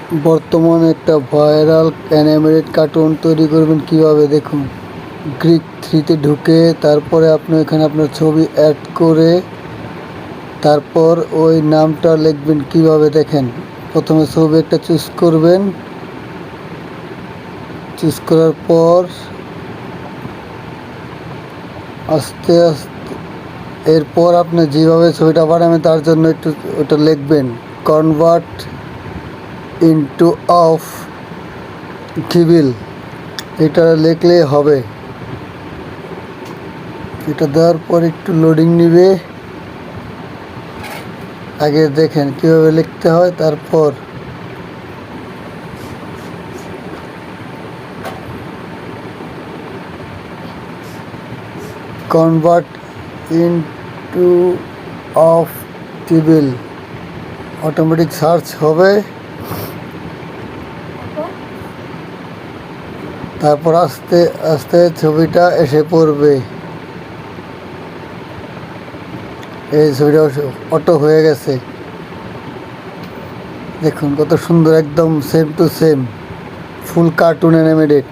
বর্তমানে একটা viral animated cartoon তৈরি করবেন কিভাবে দেখুন। গ্রিক থ্রিতে ঢুকে তারপরে আপনি এখানে আপনার ছবি অ্যাড করে তারপর ওই নামটা লিখবেন কিভাবে দেখেন। প্রথমে ছবি একটা চুজ করবেন, চুজ করার পর আস্তে আস্তে এরপর আপনি যেভাবে ছবিটা বানাবেন তার জন্য একটু ওটা লিখবেন কনভার্ট ইনটু অফ টিবিল, এটা লিখলেই হবে। এটা দেওয়ার পর একটু লোডিং নিবে, আগে দেখেন কিভাবে লিখতে হয়। তারপর convert into of table automatic search হবে। তারপর আস্তে আস্তে ছবিটা এসে পড়বে। এই ছবিটা অটো হয়ে গেছে, দেখুন কত সুন্দর, একদম same to same full cartoon animated.